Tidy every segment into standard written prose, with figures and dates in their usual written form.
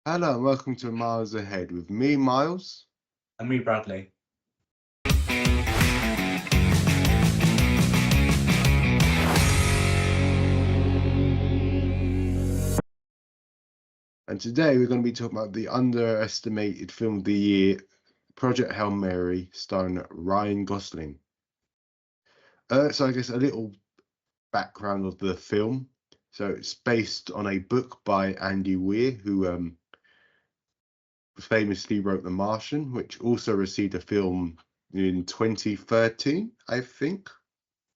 Hello and welcome to Miles Ahead with me, Miles. And me, Bradley. And today we're going to be talking about the underestimated film of the year, Project Hail Mary, starring Ryan Gosling. So I guess a little background of the film. So it's based on a book by Andy Weir, who famously wrote The Martian, which also received a film in 2013, I think.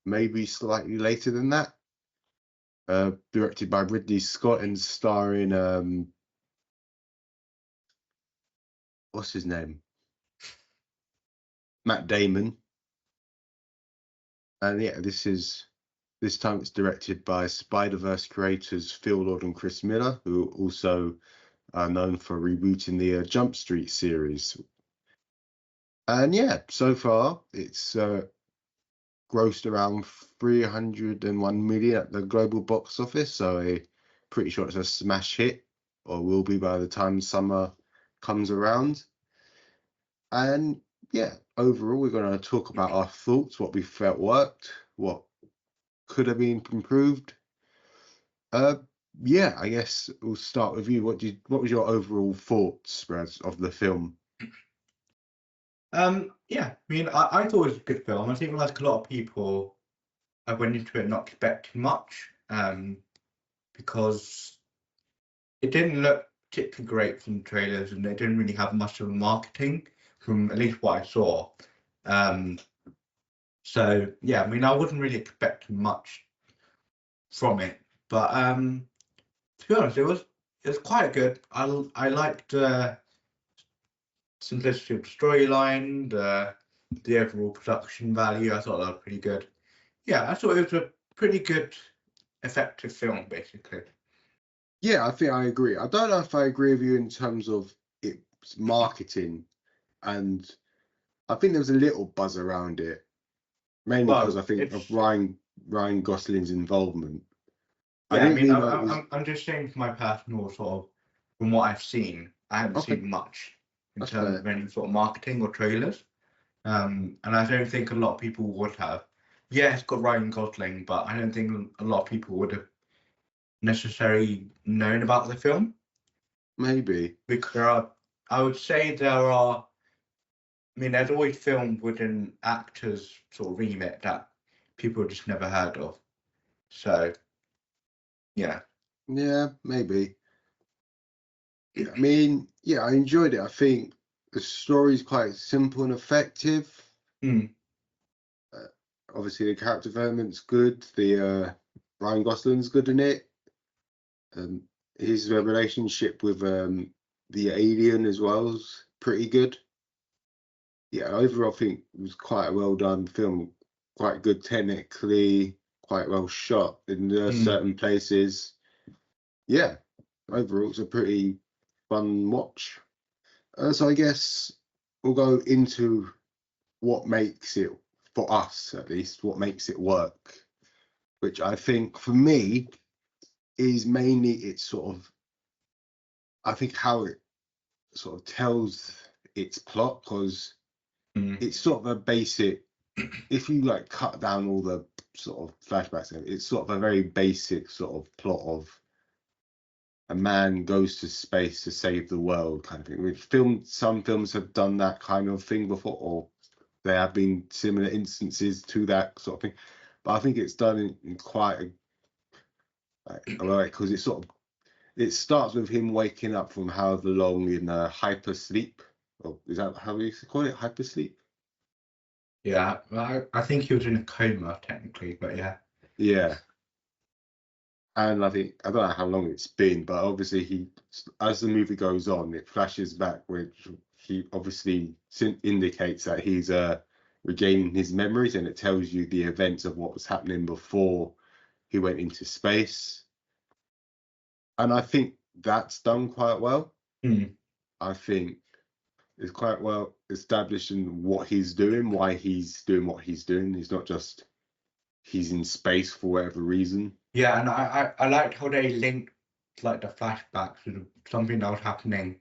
Maybe slightly later than that. Directed by Ridley Scott and starring what's his name? Matt Damon. And yeah, this time it's directed by Spider-Verse creators Phil Lord and Chris Miller, who also are known for rebooting the Jump Street series. And yeah, so far it's grossed around 301 million at the global box office, so I'm pretty sure it's a smash hit, or will be by the time summer comes around. And yeah, overall, we're going to talk about our thoughts, what we felt worked, what could have been improved. Yeah, I guess we'll start with you. What was your overall thoughts, Brad, of the film? Yeah, I thought it was a good film. I think like a lot of people, I went into it not expecting much, because it didn't look particularly great from the trailers, and they didn't really have much of a marketing from at least what I saw. So yeah, I wasn't really expecting much from it, but to be honest, it was quite good. I liked simplicity of the storyline, the overall production value. I thought that was pretty good. Yeah, I thought it was a pretty good, effective film, basically. Yeah, I think I agree. I don't know if I agree with you in terms of its marketing, and I think there was a little buzz around it, mainly because I think of Ryan Gosling's involvement. I Yeah, didn't really know it was I'm just saying from my personal sort of, from what I've seen, I haven't okay. seen much in That's terms fair. of any sort of marketing or trailers. And I don't think a lot of people would have. Yeah, it's got Ryan Gosling, but I don't think a lot of people would have necessarily known about the film. Maybe. Because I would say there's always films with an actor's sort of remit that people just never heard of. So, yeah. Yeah, maybe. Yeah, I enjoyed it. I think the story's quite simple and effective. Mm. Obviously, the character development's good. The Ryan Gosling's good in it. His relationship with the alien as well is pretty good. Yeah, overall, I think it was quite a well done film. Quite good technically, quite well shot in certain places. Yeah, overall, it's a pretty fun watch. So I guess we'll go into what makes it, for us at least, what makes it work, which I think for me is mainly it's sort of, I think how it sort of tells its plot, because it's sort of a basic, if you like cut down all the sort of flashbacks, it's sort of a very basic sort of plot of a man goes to space to save the world kind of thing. Which some films have done that kind of thing before, or there have been similar instances to that sort of thing. But I think it's done in quite a way, because it starts with him waking up from however long in hypersleep. Or is that how we call it? Hypersleep? Yeah, I think he was in a coma technically, but yeah. Yeah. And I don't know how long it's been, but obviously as the movie goes on, it flashes back, which he obviously indicates that he's regaining his memories, and it tells you the events of what was happening before he went into space. And I think that's done quite well. I think it's quite well established in what he's doing, why he's doing what he's doing. He's not just he's in space for whatever reason. Yeah, and I liked how they linked like the flashbacks of something that was happening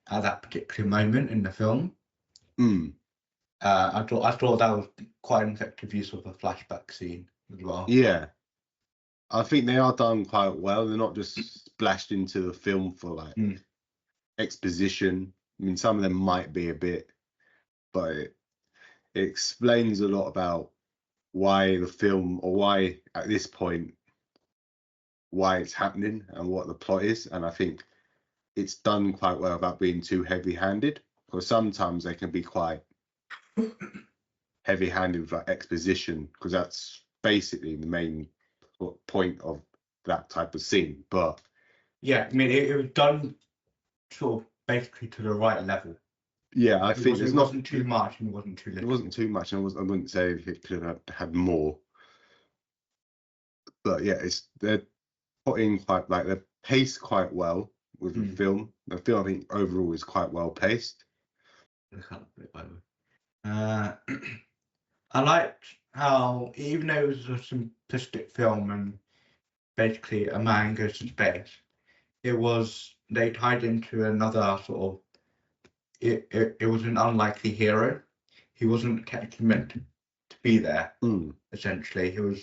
at that particular moment in the film. I thought that was quite an effective use of a flashback scene as well. Yeah, I think they are done quite well. They're not just splashed into the film for like exposition. I mean, some of them might be a bit, but it explains a lot about why the film, or why at this point, why it's happening and what the plot is. And I think it's done quite well without being too heavy-handed, because sometimes they can be quite heavy-handed with like exposition, because that's basically the main point of that type of scene. But yeah, I mean, it was done sort of basically to the right level. Yeah, I think it wasn't too much and it wasn't too little. It wasn't too much, and I wouldn't say it could have had more. But yeah, they're putting quite, like, they're paced quite well with the film. The film, I think, overall is quite well paced. I can't put it by the way. I liked how, even though it was a simplistic film and basically a man goes to space, they tied into another sort of, it was an unlikely hero. He wasn't technically meant to be there, essentially. He was...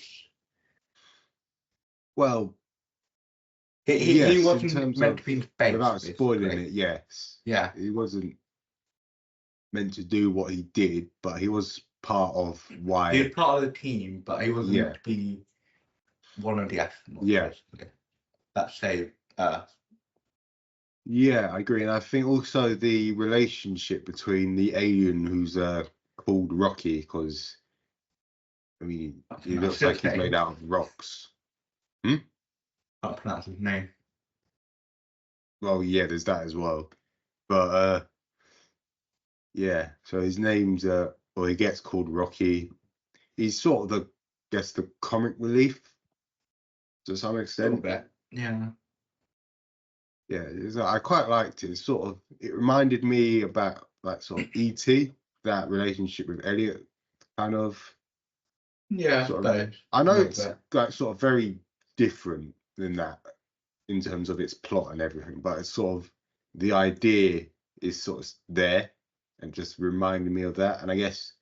Well, he wasn't meant to be in space. Without spoiling it, yes. Yeah. He wasn't meant to do what he did, but he was part of why... He was part of the team, but he wasn't meant to be one of the astronauts, basically, that saved Earth. Yeah, I agree. And I think also the relationship between the alien who's called Rocky, because, I mean, he looks like he's made out of rocks. Can't pronounce his name. Well, yeah, there's that as well. But, yeah, so his name's, well, he gets called Rocky. He's sort of the comic relief to some extent. A little bit, yeah. Yeah, I quite liked it. It reminded me about like sort of E.T., that relationship with Elliot, kind of. Yeah, I know it's like sort of very different than that in terms of its plot and everything, but it's sort of, the idea is sort of there and just reminded me of that. And I guess,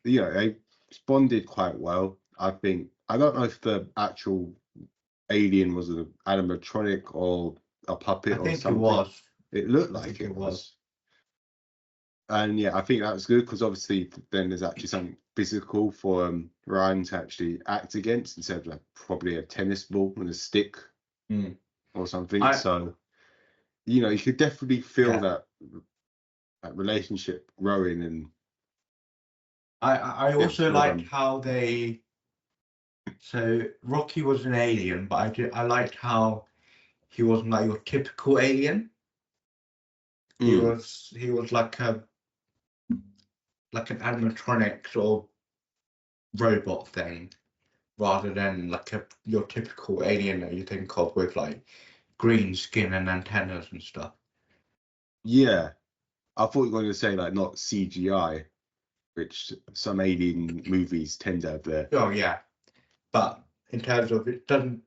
you know, they responded quite well. I think, I don't know if the actual alien was an animatronic or a puppet or something. It was. It looked like it was. And yeah, I think that was good, because obviously then there's actually something physical for Ryan to actually act against, instead of like probably a tennis ball and a stick or something. So, you know, you could definitely feel that relationship growing. And I also liked how they... So Rocky was an alien, but I liked how he wasn't like your typical alien. He was like an animatronic sort of robot thing, rather than like your typical alien that you think of with like green skin and antennas and stuff. Yeah, I thought you were going to say like not CGI, which some alien movies tend to have there. Oh yeah, but in terms of, it doesn't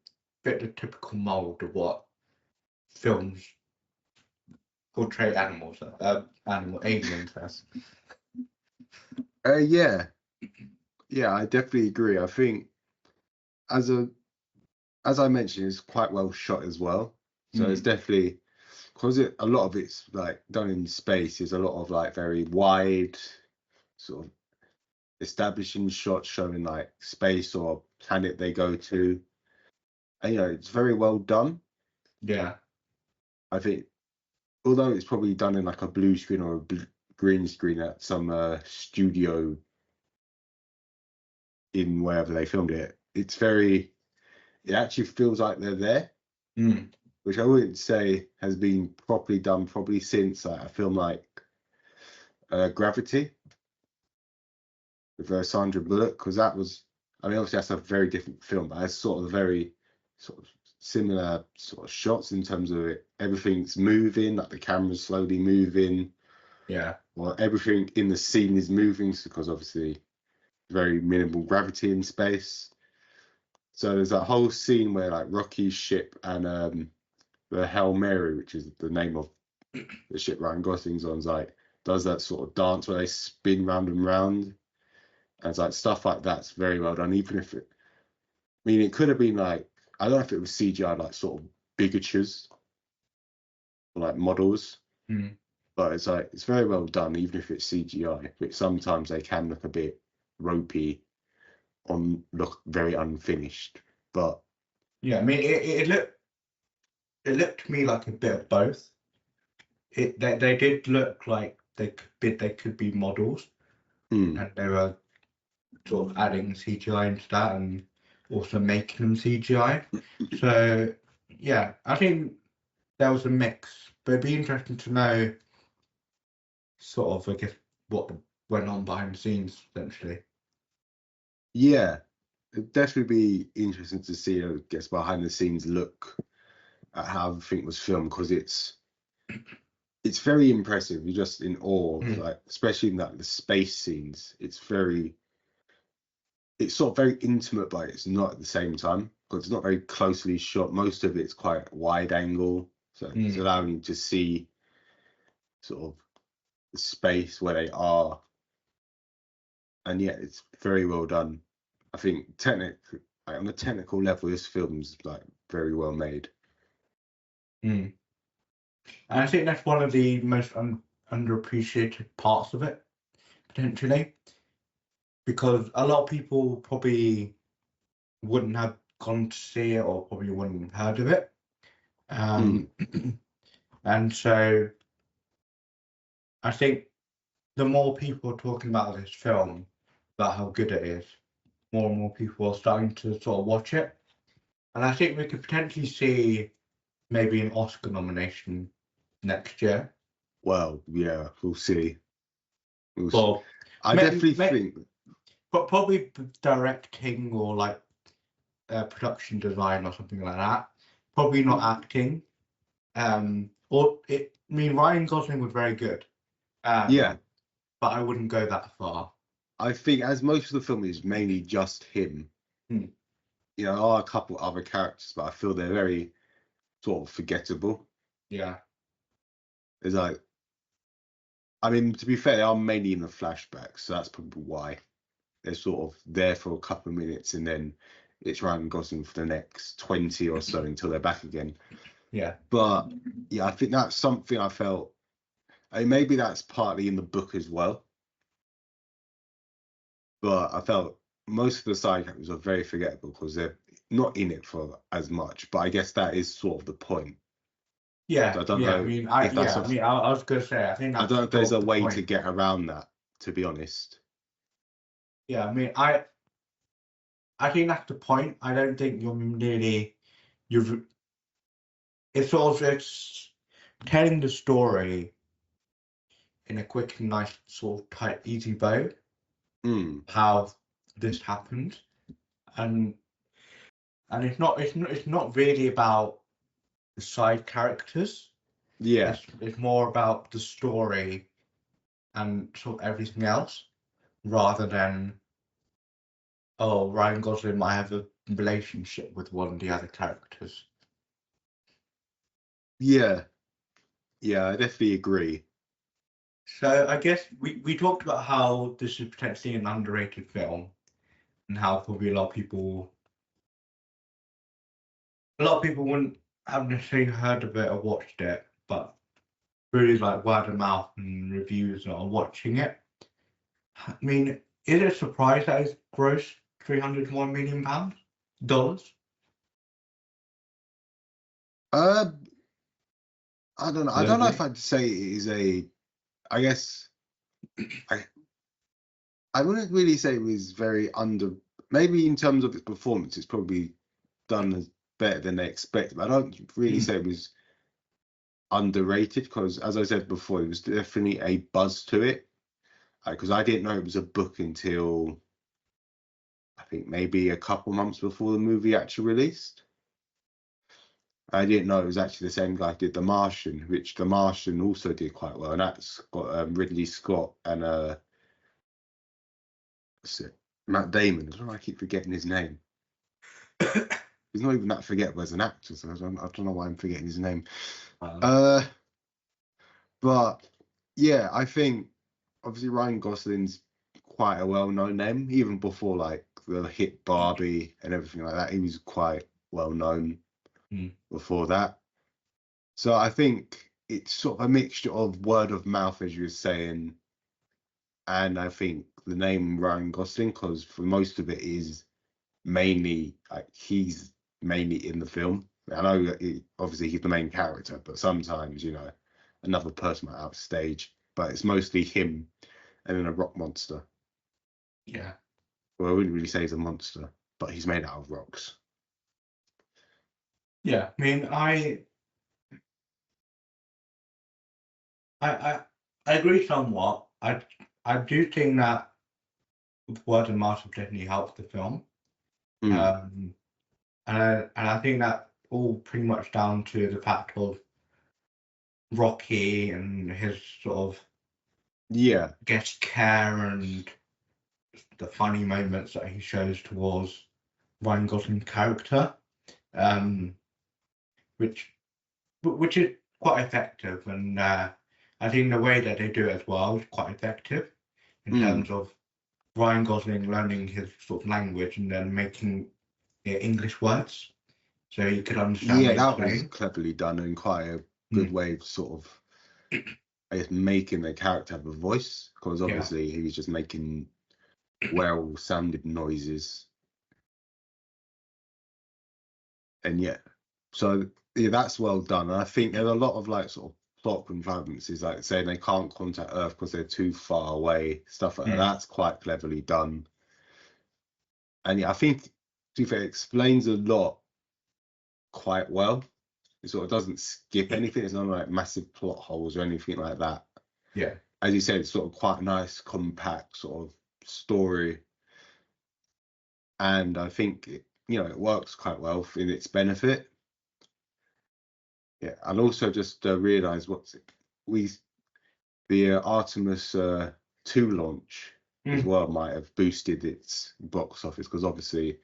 fit the typical mold of what films portray animals, aliens as. Yeah, I definitely agree. I think as I mentioned, it's quite well shot as well. So it's definitely, because a lot of it's like done in space. There's a lot of like very wide sort of establishing shots showing like space or planet they go to. And, you know, it's very well done. Yeah, I think, although it's probably done in like a blue screen or a green screen at some studio in wherever they filmed it, it actually feels like they're there, which I wouldn't say has been properly done probably since like a film like Gravity with Sandra Bullock, because that was, I mean, obviously that's a very different film, but it's sort of very sort of similar sort of shots in terms of it. Everything's moving, like the camera's slowly moving. Yeah. Well, everything in the scene is moving, because obviously very minimal gravity in space. So there's that whole scene where like Rocky's ship and the Hail Mary, which is the name of the ship Ryan Gosling's on, like does that sort of dance where they spin round and round, and it's like stuff like that's very well done. Even if it, I mean, it could have been like, I don't know if it was CGI, like sort of bigatures, or like models, but it's like it's very well done, even if it's CGI. But sometimes they can look a bit ropey, look very unfinished. But yeah, I mean, it looked to me like a bit of both. They did look like they could be models, and they were sort of adding CGI into that and also making them CGI. So yeah, I think there was a mix, but it'd be interesting to know sort of, I guess, what went on behind the scenes essentially. yeah, it'd definitely be interesting to see, I guess, behind the scenes look at how everything was filmed, because it's very impressive. You're just in awe of, like, especially in that the space scenes. It's sort of very intimate, but it's not at the same time, because it's not very closely shot. Most of it's quite wide angle, so it's allowing you to see sort of the space where they are, and yeah, it's very well done. I think on a technical level, this film's like very well made. And I think that's one of the most underappreciated parts of it, potentially, because a lot of people probably wouldn't have gone to see it or probably wouldn't have heard of it. And so I think the more people are talking about this film, about how good it is, more and more people are starting to sort of watch it. And I think we could potentially see maybe an Oscar nomination next year. Well, yeah, we'll see. Well, I definitely think, but probably directing or like production design or something like that. Probably not acting. I mean, Ryan Gosling was very good. yeah, but I wouldn't go that far. I think as most of the film is mainly just him, you know, there are a couple other characters, but I feel they're very sort of forgettable. Yeah. It's like, I mean, to be fair, they are mainly in the flashbacks, so that's probably why they're sort of there for a couple of minutes, and then it's Ryan Gosling for the next 20 or so until they're back again. Yeah. But yeah, I think that's something I felt. I mean, maybe that's partly in the book as well. But I felt most of the side characters are very forgettable because they're not in it for as much. But I guess that is sort of the point. Yeah. So I don't yeah. know I mean, if that's. I was going to say, I think I that's don't know if there's a the way point. to get around that, to be honest. Yeah. I mean, I think that's the point. I don't think it's telling the story in a quick and nice sort of tight, easy bow. How this happened, and it's not really about the side characters. Yeah. It's more about the story and sort of everything else, rather than, oh, Ryan Gosling might have a relationship with one of the other characters. Yeah. Yeah, I definitely agree. So I guess we talked about how this is potentially an underrated film, and how probably a lot of people wouldn't have necessarily heard of it or watched it, but really like word of mouth and reviews on watching it. I mean, is it a surprise that it's grossed £301 million? I don't know. I don't know if I'd say it is I guess I wouldn't really say it was very maybe in terms of its performance, it's probably done as better than they expected. But I don't really say it was underrated, because as I said before, it was definitely a buzz to it. Because I didn't know it was a book until I think maybe a couple months before the movie actually released. I didn't know it was actually the same guy who did The Martian, which The Martian also did quite well, and that's got Ridley Scott and what's it, Matt Damon. I don't know why I keep forgetting his name. he's not even that forgettable as an actor. So I don't know why I'm forgetting his name. Wow. But yeah, I think obviously Ryan Gosling's quite a well-known name, even before like the hit Barbie and everything like that. He was quite well-known before that. So I think it's sort of a mixture of word of mouth, as you were saying, and I think the name Ryan Gosling, because for most of it is mainly like he's mainly in the film. I know that obviously he's the main character, but sometimes, you know, another person might outstage, but it's mostly him and then a rock monster. Yeah. Well, I wouldn't really say he's a monster, but he's made out of rocks. Yeah. I mean, I agree somewhat. I do think that word of mouth definitely helped the film. And I think that all pretty much down to the fact of Rocky and his sort of care and the funny moments that he shows towards Ryan Gosling's character, which is quite effective, and I think the way that they do it as well is quite effective in terms of Ryan Gosling learning his sort of language and then making English words so you could understand. Yeah, that was cleverly done and quite a good way of sort of, I guess, making the character have a voice, because obviously he was just making well-sounded noises. And yeah, so yeah, that's well done. And I think there's a lot of like sort of plot contrivances, like saying they can't contact Earth because they're too far away, stuff like that. That's quite cleverly done. And yeah, I think, to be fair, it explains a lot quite well. It sort of doesn't skip anything. It's not like massive plot holes or anything like that. Yeah. As you said, it's sort of quite a nice, compact sort of story. And I think, it works quite well in its benefit. Yeah, and also just realised the Artemis 2 launch as well might have boosted its box office, because obviously,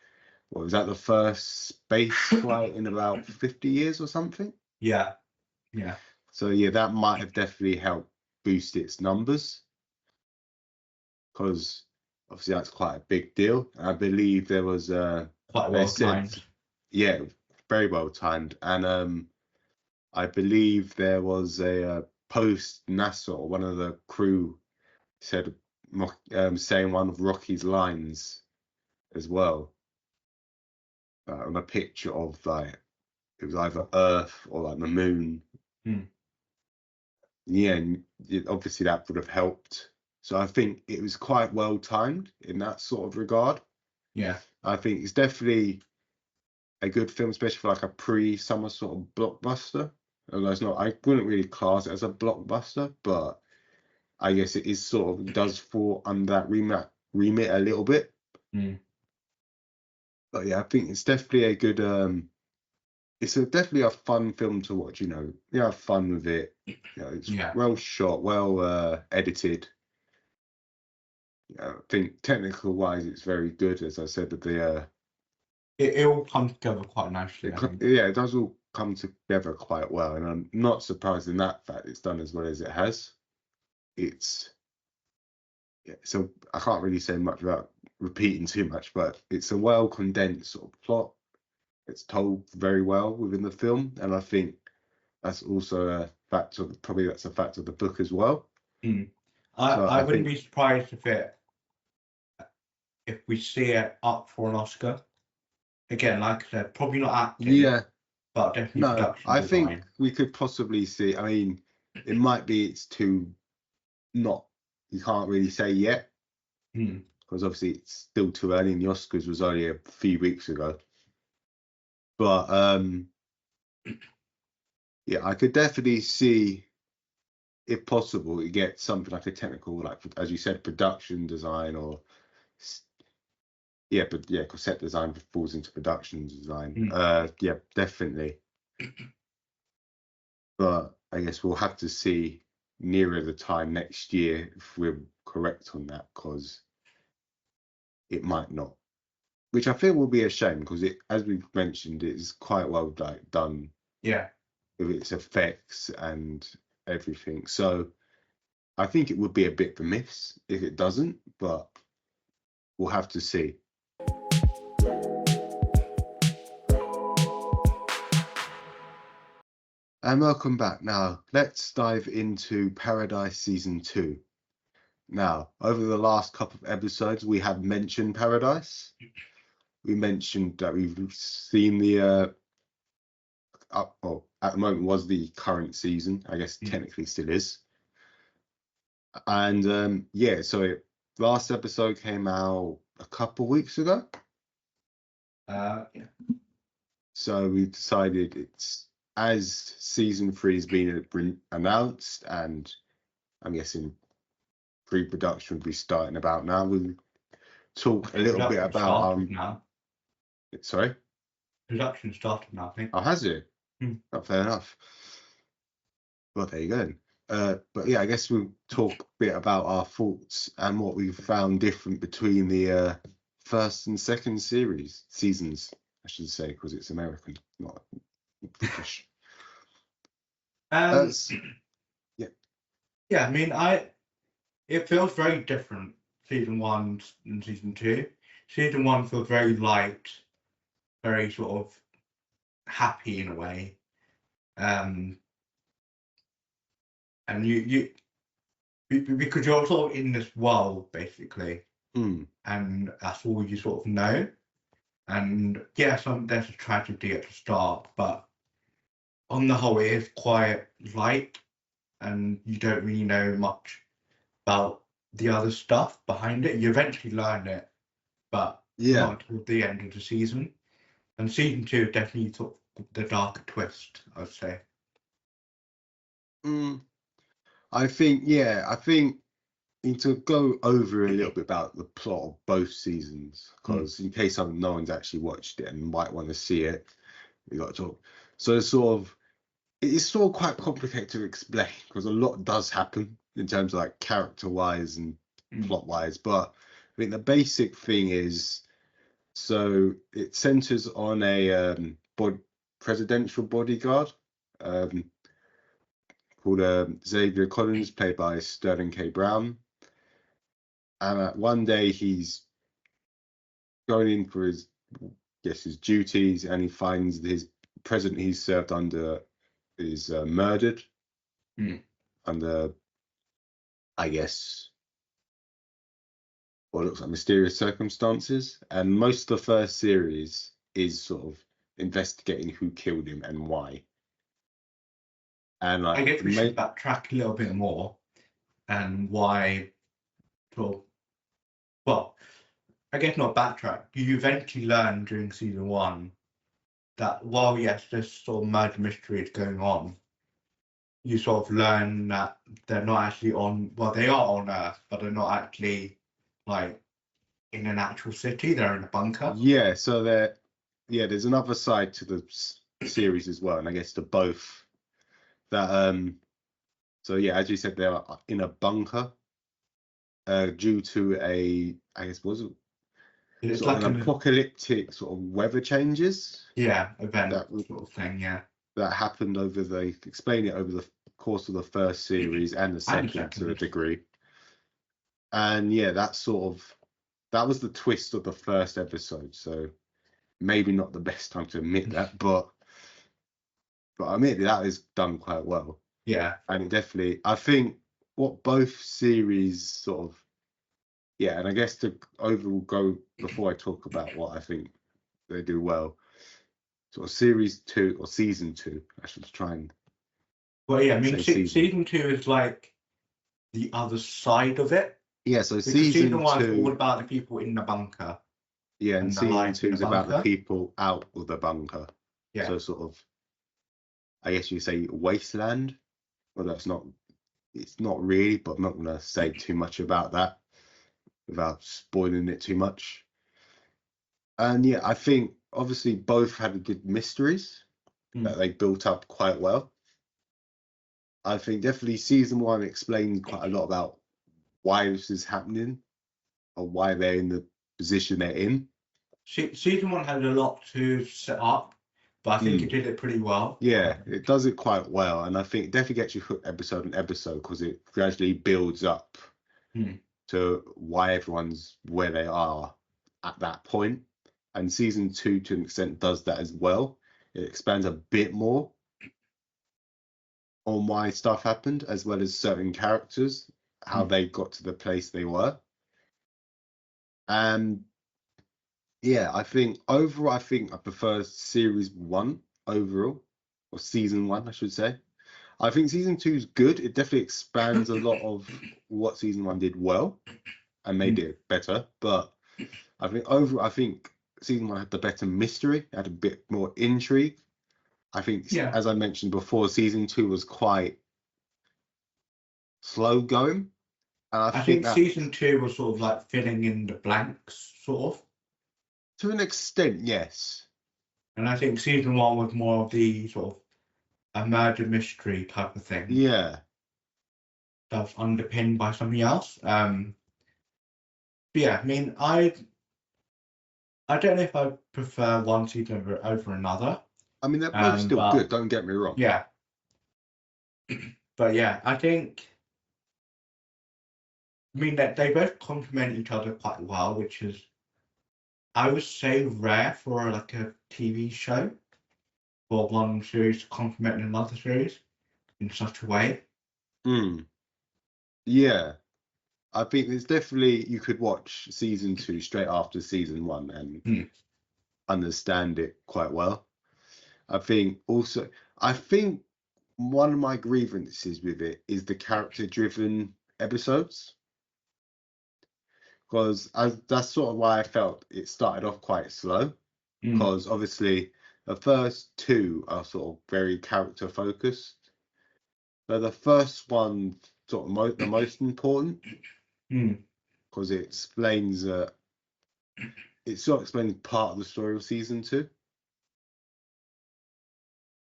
was that the first space flight in about 50 years or something? Yeah. So yeah, that might have definitely helped boost its numbers, because obviously that's quite a big deal. I believe there was quite well timed. Yeah, very well timed, and I believe there was a post NASA, or one of the crew said, saying one of Rocky's lines as well, on a picture of like, it was either Earth or like the moon. Yeah, and obviously that would have helped. So I think it was quite well timed in that sort of regard. Yeah, I think it's definitely a good film, especially for like a pre-summer sort of blockbuster. Although it's not, I wouldn't really class it as a blockbuster, but I guess it is sort of, does fall under that remit a little bit. But yeah, I think it's definitely a good it's definitely a fun film to watch. You have fun with it. It's well shot, well edited. I think technical wise, it's very good. As I said, that it all comes together quite nicely. It does all come together quite well, and I'm not surprised in that fact it's done as well as it has. So I can't really say much without repeating too much, but it's a well condensed sort of plot. It's told very well within the film, and I think that's also a fact of the book as well. I wouldn't be surprised if we see it up for an Oscar. Again, like I said, probably not acting, but definitely production design. Think we could possibly see. I mean, it might be it's too not. You can't really say yet, because obviously it's still too early, and the Oscars was only a few weeks ago. But yeah, I could definitely see, if possible, you get something like a technical, like as you said, production design, or because set design falls into production design. Yeah, definitely. But I guess we'll have to see nearer the time next year if we're correct on that, because it might not. which I think will be a shame because it, as we've mentioned, it is quite well done. Yeah. With its effects and everything. So I think it would be a bit of a miss if it doesn't, but we'll have to see. And welcome back. Now, let's dive into Paradise Season 2. Now, over the last couple of episodes, we have mentioned Paradise. We mentioned that we've seen the, at the moment was the current season. I guess technically still is. And yeah, so last episode came out a couple weeks ago. Yeah. So we decided it's, as season 3 has been announced, and I'm guessing pre-production will be starting about now. We'll talk a little bit about now. Sorry? Production started now, I think. Oh, has it? Hmm. Oh, fair enough. Well, there you go. But yeah, I guess we'll talk a bit about our thoughts and what we've found different between the first and second seasons, I should say, because it's American, not British. Yeah. Yeah, I mean, it feels very different, season 1 and season 2. Season 1 feels very light, very sort of happy in a way. And you because you're sort of in this world basically, and that's all you sort of know. And yeah, there's a tragedy at the start, but on the whole, it is quite light, and you don't really know much about the other stuff behind it. You eventually learn it, but not until the end of the season. And season 2 is definitely sort of the darker twist, I'd say. I think need to go over a little bit about the plot of both seasons, because in case no one's actually watched it and might want to see it, we got to talk. So it's sort of quite complicated to explain because a lot does happen in terms of like character-wise and plot-wise. But I think the basic thing is, so it centers on a presidential bodyguard called Xavier Collins, played by Sterling K. Brown. And one day he's going in for his duties, and he finds his president he's served under is murdered under, I guess, what looks like mysterious circumstances. And most of the first series is sort of investigating who killed him and why. And like, I guess we should backtrack a little bit more and why. Well, I guess not backtrack. You eventually learn during season 1 that while yes, this sort of murder mystery is going on, you sort of learn that they're not actually on. Well, they are on Earth, but they're not actually like in an actual city. They're in a bunker. Yeah. So there's another side to the series as well, and I guess to both. That so yeah, as you said, they are in a bunker due to it's like an apocalyptic sort of weather changes. Yeah, event sort of thing. Yeah, that happened over explain it over the course of the first series and the second to a degree. And yeah, that was the twist of the first episode. So maybe not the best time to admit that, but I admit that is done quite well. Yeah, and it definitely, I think what both series sort of, and I guess to overall go before I talk about what I think they do well, sort of series 2 or season 2, I should try and. Well, yeah, I mean, season 2 is like the other side of it. Yeah, so season 1 is all about the people in the bunker. Yeah, and season 2 is about the people out of the bunker. Yeah. So sort of, I guess you say wasteland. Well, it's not really, but I'm not going to say too much about that without spoiling it too much. And yeah, I think obviously both had good mysteries that they built up quite well. I think definitely season 1 explains quite a lot about why this is happening or why they're in the position they're in. season 1 had a lot to set up, but I think it did it pretty well. Yeah, it does it quite well, and I think it definitely gets you hooked episode on episode because it gradually builds up to why everyone's where they are at that point. And season 2, to an extent, does that as well. It expands a bit more on why stuff happened, as well as certain characters, how they got to the place they were. And yeah, I think overall, I prefer series 1 overall, or season 1, I should say. I think season 2 is good. It definitely expands a lot of what season 1 did well and made it better. But I think overall, I think season 1 had the better mystery, had a bit more intrigue. I think, as I mentioned before, season 2 was quite slow going. And I think season 2 was sort of like filling in the blanks, sort of. To an extent, yes. And I think season 1 was more of the sort of a murder mystery type of thing. Yeah. That's underpinned by something else. But yeah, I mean, I don't know if I prefer one season over another. I mean, they're both still good, don't get me wrong. Yeah. But yeah, I think, I mean, that they both complement each other quite well, which is, I would say, rare for like a TV show, for one series to complement another series in such a way. Yeah. I think there's definitely, you could watch season 2 straight after season 1 and understand it quite well. I think one of my grievances with it is the character-driven episodes. Because that's sort of why I felt it started off quite slow. Because obviously the first 2 are sort of very character-focused. So the first one sort of the most important. Because it explains it sort of explains part of the story of season 2.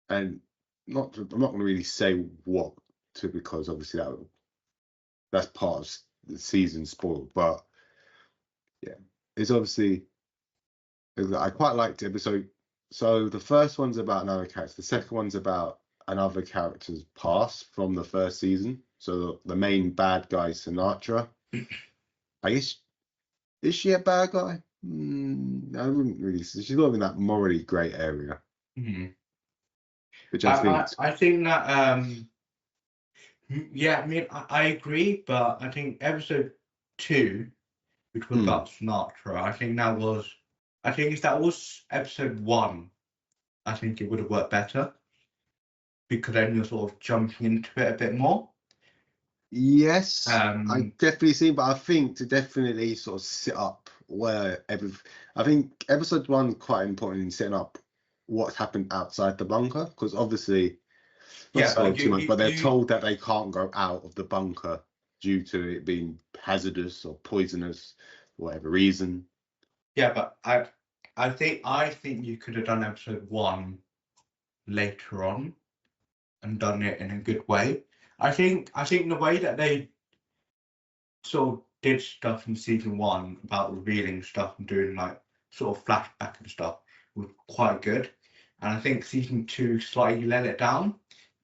And I'm not going to really say what to, because obviously that's part of the season spoiled. But yeah, it's obviously, I quite liked episode. So the first one's about another character. The second one's about another character's past from the first season. So the main bad guy, Sinatra. I guess, is she a bad guy? I wouldn't really. She's not in that morally grey area. Which I think that yeah, I mean, I agree, but I think episode 2, which was about Sinatra, I think if that was episode 1, I think it would have worked better, because then you're sort of jumping into it a bit more. Yes, I definitely see, but I think to definitely sort of sit up I think episode 1 is quite important in setting up what's happened outside the bunker, because obviously, too much, but they're told that they can't go out of the bunker due to it being hazardous or poisonous, for whatever reason. Yeah, but I think you could have done episode 1 later on and done it in a good way. I think the way that they sort of did stuff in season 1 about revealing stuff and doing like sort of flashback and stuff was quite good. And I think season 2 slightly let it down,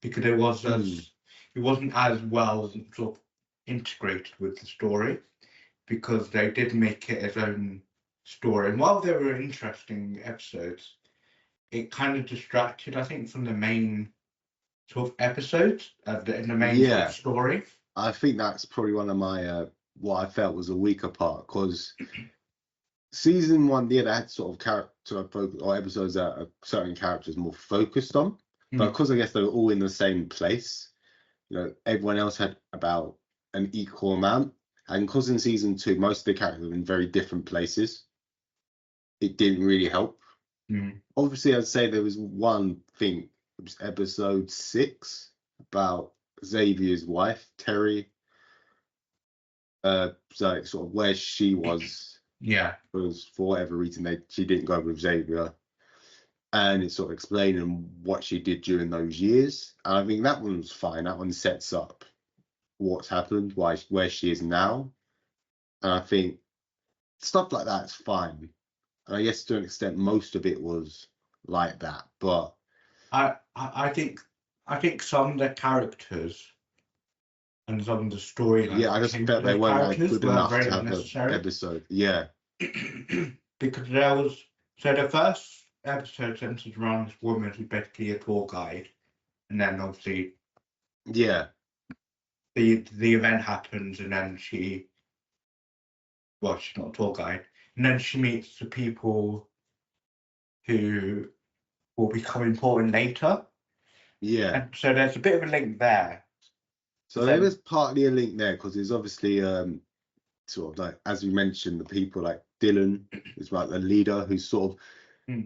because it wasn't as well sort of integrated with the story, because they did make it its own story. And while there were interesting episodes, it kind of distracted, I think, from the main sort of episodes in the main sort of story. I think that's probably one of my what I felt was a weaker part, because season 1, they had sort of character focus, or episodes that certain characters more focused on, but because I guess they were all in the same place, everyone else had about an equal amount, and because in season 2 most of the characters were in very different places, it didn't really help. Obviously, I'd say there was one thing, which was episode 6, about Xavier's wife, Terry. So sort of where she was. Because for whatever reason she didn't go with Xavier. And it's sort of explaining what she did during those years. And I think that one was fine. That one sets up what's happened, where she is now. And I think stuff like that's fine. And I guess to an extent, most of it was like that. But I think some of the characters and some of the storylines yeah, I that just came felt to they the weren't like characters good were enough very to have an unnecessary. episode. Yeah. Because there was the first episode centered around this woman who's basically a tour guide, and then obviously Yeah. the event happens, and then she's not a tour guide, and then she meets the people who will become important later. Yeah. And so there's a bit of a link there. So there was partly a link there because there's obviously sort of like, as we mentioned, the people like Dylan is like the leader who's sort of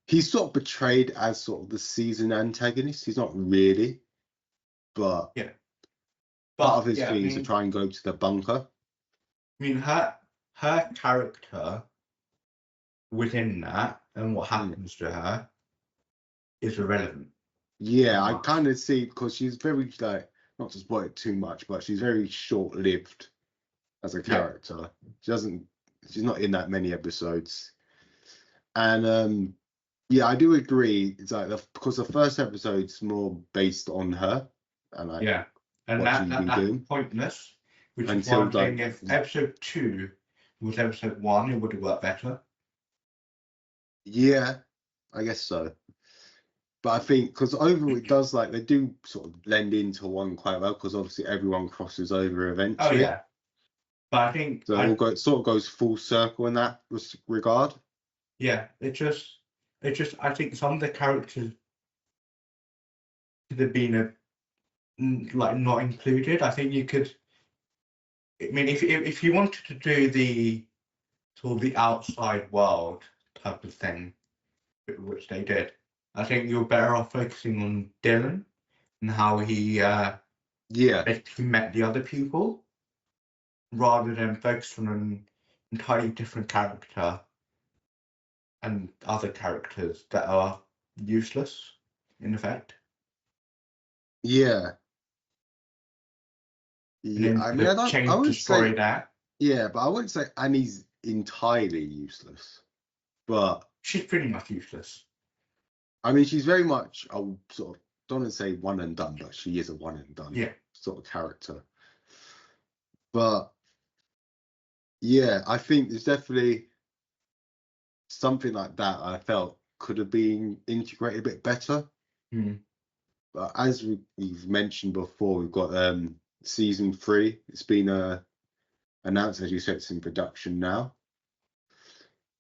he's sort of portrayed as sort of the season antagonist. He's not really, but yeah. Part of his yeah, thing is to try and go to the bunker. I mean, her character within that and what happens to her is irrelevant. Yeah, I kind of see because she's very like, not to spoil it too much, but she's very short-lived as a character. She's not in that many episodes. And yeah, I do agree. It's like because the first episode's more based on her and like and what she's been doing. Pointless. Which is Until why I'm saying if episode 2 was episode 1, it would have worked better. Yeah, I guess so. But I think because overall it does like they do sort of blend into one quite well because obviously everyone crosses over eventually. Oh yeah, but I think so it sort of goes full circle in that regard. Yeah, it just I think some of the characters could have been like not included. I think you could. I mean, if you wanted to do the sort of the outside world type of thing, which they did, I think you're better off focusing on Dylan and how he basically met the other people, rather than focus on an entirely different character and other characters that are useless in effect. Yeah. Yeah, I mean, I wouldn't say that. Yeah, but I wouldn't say Annie's entirely useless. But she's pretty much useless. I mean, she's very much a sort of, don't want to say one and done, but she is a one and done sort of character. But yeah, I think there's definitely something like that I felt could have been integrated a bit better. But as we've mentioned before, we've got season 3. It's been announced, as you said, it's in production now.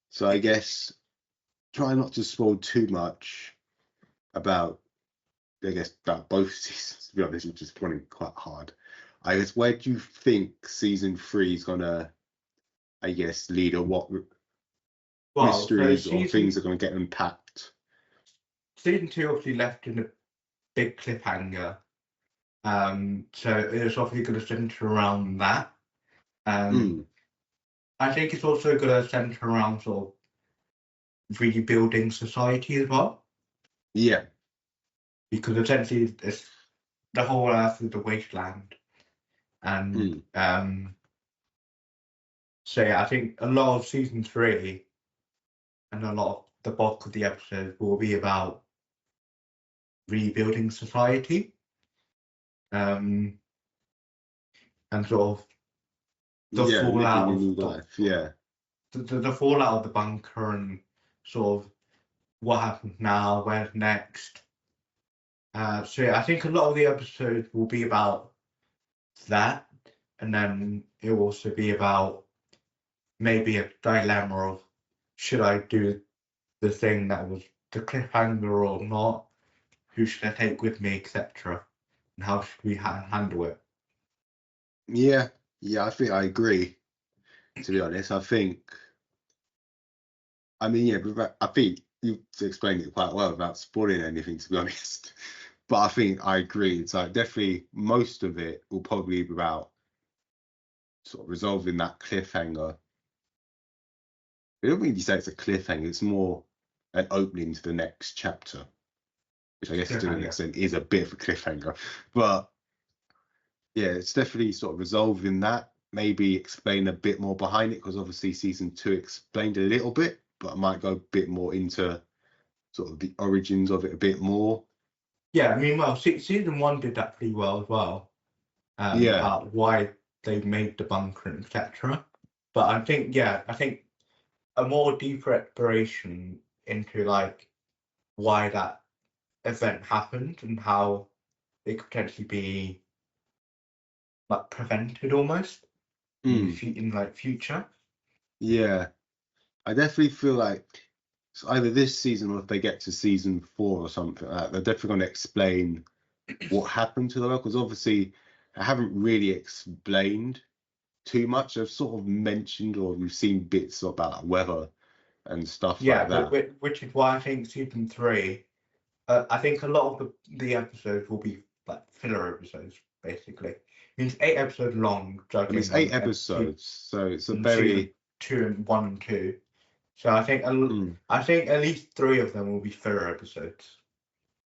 So I guess try not to spoil too much about both seasons. To be honest, which is running quite hard. I guess where do you think season 3 is gonna, I guess, lead, or what mysteries or things are going to get unpacked? Season 2 obviously left in a big cliffhanger, so it's obviously going to centre around that. I think it's also going to centre around sort of rebuilding society as well. Yeah, because essentially it's the whole Earth is the wasteland, and so yeah, I think a lot of season 3 and a lot of the bulk of the episodes will be about rebuilding society, and sort of the fallout of the fallout of the bunker, and sort of what happens now, where's next. So yeah, I think a lot of the episodes will be about that, and then it will also be about maybe a dilemma of should I do the thing that was the cliffhanger or not? Who should I take with me, etc. And how should we handle it? Yeah, I think I agree. To be honest, I think you've explained it quite well without spoiling anything, to be honest. But I think I agree. It's like definitely most of it will probably be about sort of resolving that cliffhanger. I don't really say it's a cliffhanger. It's more an opening to the next chapter, which I guess to an extent is a bit of a cliffhanger. But yeah, it's definitely sort of resolving that. Maybe explain a bit more behind it, because obviously season 2 explained a little bit. but I might go a bit more into sort of the origins of it a bit more. Yeah, I mean, well, season 1 did that pretty well as well. Yeah. About why they made the bunker, etc. But I think a more deeper exploration into like why that event happened and how it could potentially be like prevented almost in like future. Yeah, I definitely feel like it's either this season or if they get to season 4 or something like that, they're definitely going to explain what happened to the world, because obviously I haven't really explained too much. I've sort of mentioned, or we've seen bits about weather and stuff like that. Which is why I think season 3, I think a lot of the episodes will be like filler episodes, basically. It means 8 episodes long, I mean, it's 8 episodes, so it's a very 2 and 1 and 2. So I think at least 3 of them will be filler episodes.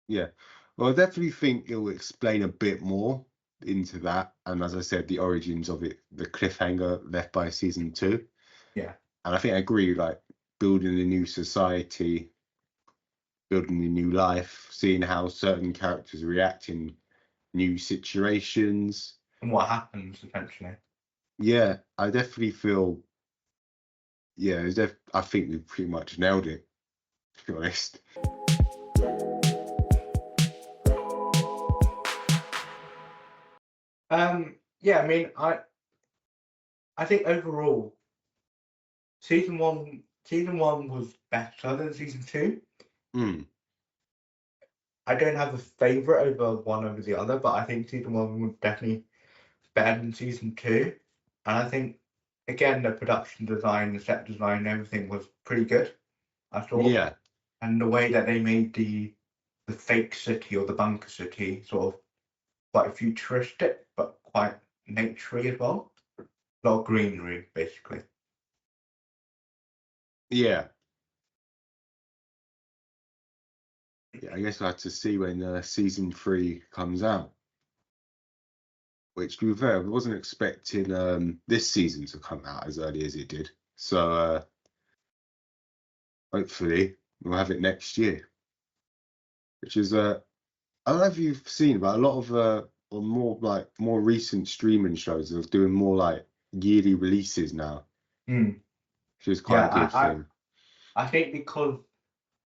Yeah, well, I definitely think it will explain a bit more into that, and as I said, the origins of it, the cliffhanger left by season 2. Yeah, and I think I agree, like building a new society, building a new life, seeing how certain characters react in new situations. and what happens eventually. Yeah, I definitely feel. Yeah, I think we pretty much nailed it, to be honest. Yeah, I mean, I think overall, season one was better than season 2. I don't have a favorite over one over the other, but I think season 1 was definitely better than season 2. And I think, again, the production design, the set design, everything was pretty good, I thought. Yeah. And the way that they made the fake city or the bunker city sort of quite futuristic, but quite naturey as well. A lot of greenery, basically. Yeah. Yeah, I guess I have to see when season 3 comes out. Which, to be fair, I wasn't expecting this season to come out as early as it did. So hopefully we'll have it next year. Which is I don't know if you've seen, but a lot of or more recent streaming shows are doing more like yearly releases now. Which is quite a good thing. I think because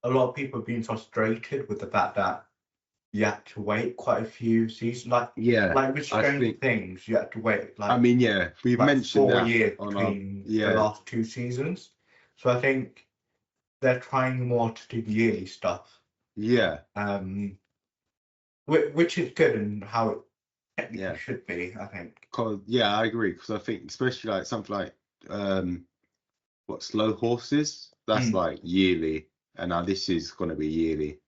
a lot of people have been frustrated with the fact that you had to wait quite a few seasons. Like with Stranger Things, you had to wait like. I mean, yeah, we've mentioned 4 that years between the last 2 seasons. So I think they're trying more to do yearly stuff. Yeah. Which is good and how it technically should be, I think. Yeah, I agree, because I think especially like something like Slow Horses, that's like yearly, and now this is going to be yearly.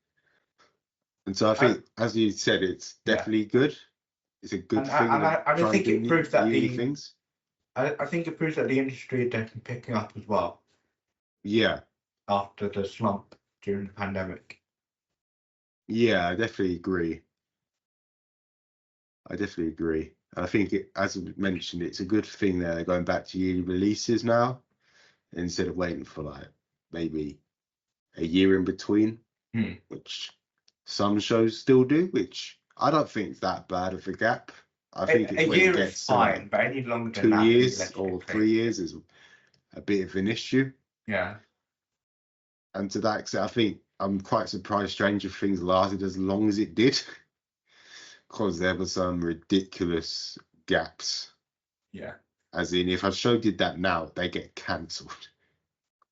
And so I think, as you said, it's definitely good. It's a good thing. And I think it proves that things. I think it proves that the industry is definitely picking up as well. Yeah. After the slump during the pandemic. Yeah, I definitely agree. I think, as we mentioned, it's a good thing they're going back to yearly releases now, instead of waiting for like maybe a year in between, which some shows still do, which I don't think is that bad of a gap. I think it's when it gets fine, but any longer than 2 years or 3 years is a bit of an issue. Yeah. And to that extent, I think I'm quite surprised Stranger Things lasted as long as it did, because there were some ridiculous gaps. Yeah. As in, if a show did that now, they get cancelled.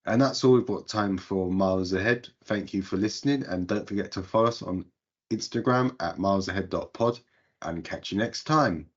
And that's all we've got time for Miles Ahead. Thank you for listening, and don't forget to follow us on Instagram at milesahead.pod, and catch you next time.